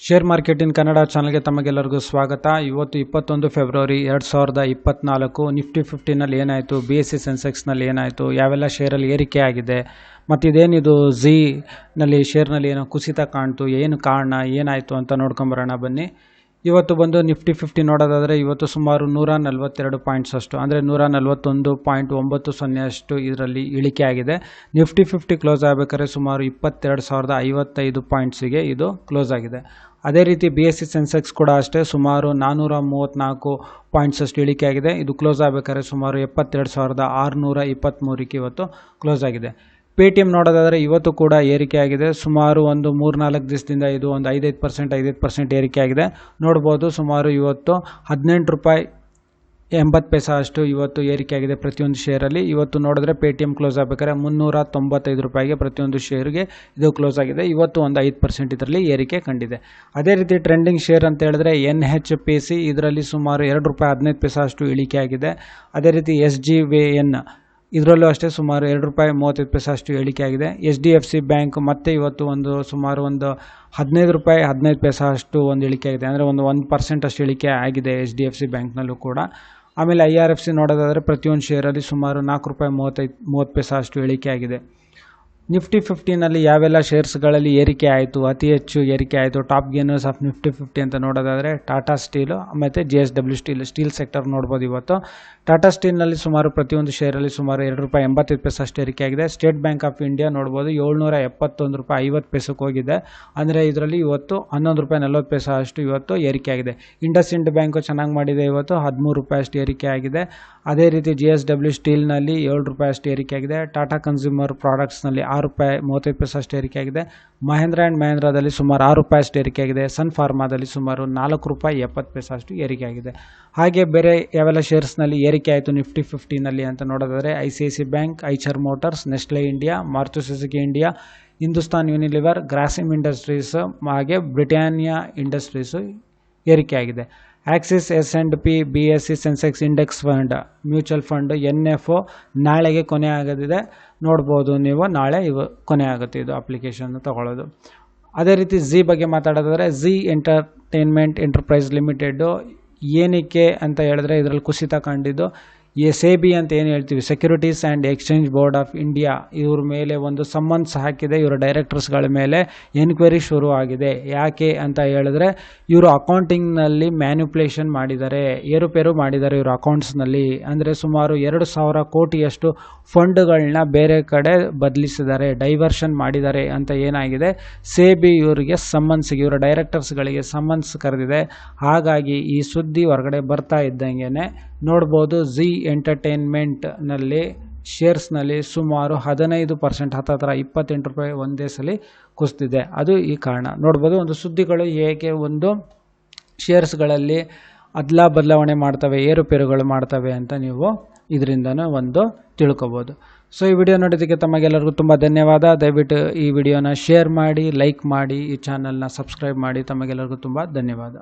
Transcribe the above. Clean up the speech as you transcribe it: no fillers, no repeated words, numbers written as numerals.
Share market in Kannada ಚಾನಲ್ಗೆ ತಮಗೆಲ್ಲರಿಗೂ ಸ್ವಾಗತ. ಇವತ್ತು 21 ಫೆಬ್ರವರಿ 2024 ನಿಫ್ಟಿ 50ನಲ್ಲಿ ಏನಾಯಿತು, BSE ಸೆನ್ಸೆಕ್ಸ್ನಲ್ಲಿ ಏನಾಯಿತು, ಯಾವೆಲ್ಲ ಶೇರಲ್ಲಿ ಏರಿಕೆ ಆಗಿದೆ ಮತ್ತು ಇದೇನಿದು ನಲ್ಲಿ ಶೇರ್ನಲ್ಲಿ ಏನೋ ಕುಸಿತ ಕಾಣ್ತು, ಏನು ಕಾರಣ ಏನಾಯಿತು ಅಂತ ನೋಡ್ಕೊಂಬರೋಣ ಬನ್ನಿ. ಇವತ್ತು ಬಂದು ನಿಫ್ಟಿ 50 ನೋಡೋದಾದರೆ ಇವತ್ತು ಸುಮಾರು 142 ಪಾಯಿಂಟ್ಸ್ ಅಷ್ಟು ಅಂದರೆ 141.90 ಅಷ್ಟು ಇದರಲ್ಲಿ ಇಳಿಕೆ ಆಗಿದೆ. ನಿಫ್ಟಿ 50 ಕ್ಲೋಸ್ ಆಗಬೇಕಾದ್ರೆ ಸುಮಾರು 22,055 ಪಾಯಿಂಟ್ಸಿಗೆ ಇದು ಕ್ಲೋಸ್ ಆಗಿದೆ. ಅದೇ ರೀತಿ BSE ಸೆನ್ಸೆಕ್ಸ್ ಕೂಡ ಅಷ್ಟೇ ಸುಮಾರು 434 ಪಾಯಿಂಟ್ಸ್ ಅಷ್ಟು ಇಳಿಕೆ ಆಗಿದೆ. ಇದು ಕ್ಲೋಸ್ ಆಗಬೇಕಾದ್ರೆ ಸುಮಾರು 72,623ಕ್ಕೆ ಇವತ್ತು ಕ್ಲೋಸ್ ಆಗಿದೆ. ಪೇಟಿಎಮ್ ನೋಡೋದಾದರೆ ಇವತ್ತು ಕೂಡ ಏರಿಕೆ ಆಗಿದೆ. ಸುಮಾರು ಒಂದು 3-4 ದಿವಸದಿಂದ ಇದು ಒಂದು 5% ಏರಿಕೆ ಆಗಿದೆ. ನೋಡ್ಬೋದು ಸುಮಾರು ಇವತ್ತು 18 ರೂಪಾಯಿ 80 ಪೈಸೆ ಅಷ್ಟು ಇವತ್ತು ಏರಿಕೆ ಆಗಿದೆ ಪ್ರತಿಯೊಂದು ಶೇರಲ್ಲಿ. ಇವತ್ತು ನೋಡಿದ್ರೆ ಪೇಟಿಎಮ್ ಕ್ಲೋಸ್ ಆಗಬೇಕಾದ್ರೆ 395 ರೂಪಾಯಿಗೆ ಪ್ರತಿಯೊಂದು ಶೇರ್ಗೆ ಇದು ಕ್ಲೋಸ್ ಆಗಿದೆ. ಇವತ್ತು ಒಂದು 5% ಇದರಲ್ಲಿ ಏರಿಕೆ ಕಂಡಿದೆ. ಅದೇ ರೀತಿ ಟ್ರೆಂಡಿಂಗ್ ಶೇರ್ ಅಂತ ಹೇಳಿದ್ರೆ NHPC ಇದರಲ್ಲಿ ಸುಮಾರು 2 ರೂಪಾಯಿ 15 ಪೈಸೆ ಅಷ್ಟು ಇಳಿಕೆ ಆಗಿದೆ. ಅದೇ ರೀತಿ SGVN ಇದರಲ್ಲೂ ಅಷ್ಟೇ ಸುಮಾರು 2 ರೂಪಾಯಿ 35 ಪೈಸೆ ಅಷ್ಟು ಇಳಿಕೆ ಆಗಿದೆ. HDFC ಬ್ಯಾಂಕ್ ಮತ್ತೆ ಇವತ್ತು ಸುಮಾರು 15 ರೂಪಾಯಿ 15 ಪೈಸೆ ಅಷ್ಟು ಒಂದು ಇಳಿಕೆ ಆಗಿದೆ. ಅಂದರೆ 1% ಅಷ್ಟು ಇಳಿಕೆ ಆಗಿದೆ HDFC ಬ್ಯಾಂಕ್ನಲ್ಲೂ ಕೂಡ. ಆಮೇಲೆ IRFC ನೋಡೋದಾದರೆ ಪ್ರತಿಯೊಂದು ಶೇರಲ್ಲಿ ಸುಮಾರು 4 ರೂಪಾಯಿ 30 ಪೈಸೆ ಅಷ್ಟು ಇಳಿಕೆ ಆಗಿದೆ. ನಿಫ್ಟಿ 50ನಲ್ಲಿ ಯಾವೆಲ್ಲ ಶೇರ್ಸ್ಗಳಲ್ಲಿ ಏರಿಕೆ ಆಯಿತು, ಅತಿ ಹೆಚ್ಚು ಏರಿಕೆ ಆಯಿತು, ಟಾಪ್ ಗೇನರ್ಸ್ ಆಫ್ ನಿಫ್ಟಿ 50 ಅಂತ ನೋಡೋದಾದರೆ ಟಾಟಾ ಸ್ಟೀಲು ಮತ್ತು JSW ಸ್ಟೀಲ್ ಸೆಕ್ಟರ್ ನೋಡ್ಬೋದು. ಇವತ್ತು ಟಾಟಾ ಸ್ಟೀಲ್ನಲ್ಲಿ ಸುಮಾರು ಪ್ರತಿಯೊಂದು ಶೇರಲ್ಲಿ ಸುಮಾರು 2 ರೂಪಾಯಿ 85 ಪೈಸೆ ಅಷ್ಟು ಏರಿಕೆ ಆಗಿದೆ. ಸ್ಟೇಟ್ ಬ್ಯಾಂಕ್ ಆಫ್ ಇಂಡಿಯಾ ನೋಡ್ಬೋದು 771 ರೂಪಾಯಿ 50 ಪೈಸೆಗೆ ಹೋಗಿದೆ. ಅಂದರೆ ಇದರಲ್ಲಿ ಇವತ್ತು 11 ರೂಪಾಯಿ 40 ಪೈಸೆ ಅಷ್ಟು ಇವತ್ತು ಏರಿಕೆ ಆಗಿದೆ. ಇಂಡಸ್ಇಂಡ್ ಬ್ಯಾಂಕು ಚೆನ್ನಾಗಿ ಮಾಡಿದೆ, ಇವತ್ತು 13 ರೂಪಾಯಿ ಅಷ್ಟು ಏರಿಕೆ ಆಗಿದೆ. ಅದೇ ರೀತಿ JSW ಸ್ಟೀಲ್ನಲ್ಲಿ 7 ರೂಪಾಯಿ ಅಷ್ಟು ಏರಿಕೆ ಆಗಿದೆ. ಟಾಟಾ ಕನ್ಸ್ಯೂಮರ್ ಪ್ರಾಡಕ್ಟ್ಸ್ನಲ್ಲಿ 6 ರೂಪಾಯಿ 35 ಪೈಸೆ ಅಷ್ಟು ಏರಿಕೆ ಆಗಿದೆ. ಮಹೇಂದ್ರ ಆ್ಯಂಡ್ ಮಹೇಂದ್ರದಲ್ಲಿ ಸುಮಾರು 6 ರೂಪಾಯಿ ಅಷ್ಟು ಏರಿಕೆ ಆಗಿದೆ. ಸನ್ ಫಾರ್ಮಾದಲ್ಲಿ ಸುಮಾರು 4 ರೂಪಾಯಿ 70 ಪೈಸೆ ಅಷ್ಟು ಏರಿಕೆ ಆಗಿದೆ. ಹಾಗೆ ಬೇರೆ ಯಾವೆಲ್ಲ ಶೇರ್ಸ್ನಲ್ಲಿ ಏರಿಕೆ ಆಯಿತು ನಿಫ್ಟಿ 50ನಲ್ಲಿ ಅಂತ ನೋಡೋದಾದರೆ ICICI bank, Eicher motors, Nestle India, Maruti Suzuki India, Hindustan Unilever, Grasim industries ಹಾಗೆ ಬ್ರಿಟಾನಿಯಾ ಇಂಡಸ್ಟ್ರೀಸು ಏರಿಕೆ ಆಗಿದೆ. Axis, S&P, BSE Sensex index fund, mutual fund, NFO ನಾಳೆಗೆ ಕೊನೆ ಆಗೋದಿದೆ. ನೋಡ್ಬೋದು ನೀವು, ನಾಳೆ ಕೊನೆ ಆಗುತ್ತೆ ಇದು ಅಪ್ಲಿಕೇಶನ್ ತಗೊಳ್ಳೋದು. ಅದೇ ರೀತಿ ಝೀ ಬಗ್ಗೆ ಮಾತಾಡೋದಾದರೆ ಝೀ ಎಂಟರ್ಟೈನ್ಮೆಂಟ್ ಎಂಟರ್ಪ್ರೈಸ್ ಲಿಮಿಟೆಡ್ಡು ಏನಕ್ಕೆ ಅಂತ ಹೇಳಿದ್ರೆ ಇದರಲ್ಲಿ ಕುಸಿತ ಕಂಡಿದ್ದು SEBI ಅಂತ ಏನು ಹೇಳ್ತೀವಿ, securities and exchange board of India, ಇವ್ರ ಮೇಲೆ ಒಂದು ಸಮನ್ಸ್ ಹಾಕಿದೆ. ಇವರ ಡೈರೆಕ್ಟರ್ಸ್ಗಳ ಮೇಲೆ ಎನ್ಕ್ವೈರಿ ಶುರು ಆಗಿದೆ. ಯಾಕೆ ಅಂತ ಹೇಳಿದ್ರೆ ಇವರು ಅಕೌಂಟಿಂಗ್ನಲ್ಲಿ ಮ್ಯಾನ್ಯುಪ್ಯುಲೇಷನ್ ಮಾಡಿದ್ದಾರೆ, ಏರುಪೇರು ಮಾಡಿದ್ದಾರೆ ಇವರು ಅಕೌಂಟ್ಸ್ನಲ್ಲಿ. ಅಂದರೆ ಸುಮಾರು 2,000 ಕೋಟಿಯಷ್ಟು ಫಂಡ್ಗಳನ್ನ ಬೇರೆ ಕಡೆ ಬದಲಿಸಿದ್ದಾರೆ, ಡೈವರ್ಷನ್ ಮಾಡಿದ್ದಾರೆ ಅಂತ ಏನಾಗಿದೆ. SEBI ಇವರಿಗೆ ಸಮನ್ಸ್ಗೆ, ಇವರ ಡೈರೆಕ್ಟರ್ಸ್ಗಳಿಗೆ ಸಮನ್ಸ್ ಕರೆದಿದೆ. ಹಾಗಾಗಿ ಈ ಸುದ್ದಿ ಹೊರಗಡೆ ಬರ್ತಾ ಇದ್ದಂಗೆ ನೋಡ್ಬೋದು ಝೀ ಎಂಟರ್ಟೈನ್ಮೆಂಟ್ನಲ್ಲಿ ಶೇರ್ಸ್ನಲ್ಲಿ ಸುಮಾರು 15% ಹತ್ತಿರ 28 ರೂಪಾಯಿ ಒಂದೇ ಸಲ ಕುಸಿದಿದೆ. ಅದು ಈ ಕಾರಣ. ನೋಡ್ಬೋದು ಒಂದು ಸುದ್ದಿಗಳು ಹೇಗೆ ಒಂದು ಶೇರ್ಸ್ಗಳಲ್ಲಿ ಬದಲಾವಣೆ ಮಾಡ್ತವೆ, ಏರುಪೇರುಗಳು ಮಾಡ್ತವೆ ಅಂತ ನೀವು ಇದರಿಂದನೂ ಒಂದು ತಿಳ್ಕೊಬೋದು. ಸೊ ಈ ವಿಡಿಯೋ ನೋಡೋದಕ್ಕೆ ತಮಗೆಲ್ಲರಿಗೂ ತುಂಬ ಧನ್ಯವಾದ. ದಯವಿಟ್ಟು ಈ ವಿಡಿಯೋನ ಶೇರ್ ಮಾಡಿ, ಲೈಕ್ ಮಾಡಿ, ಈ ಚಾನಲ್ನ ಸಬ್ಸ್ಕ್ರೈಬ್ ಮಾಡಿ. ತಮಗೆಲ್ಲರಿಗೂ ತುಂಬ ಧನ್ಯವಾದ.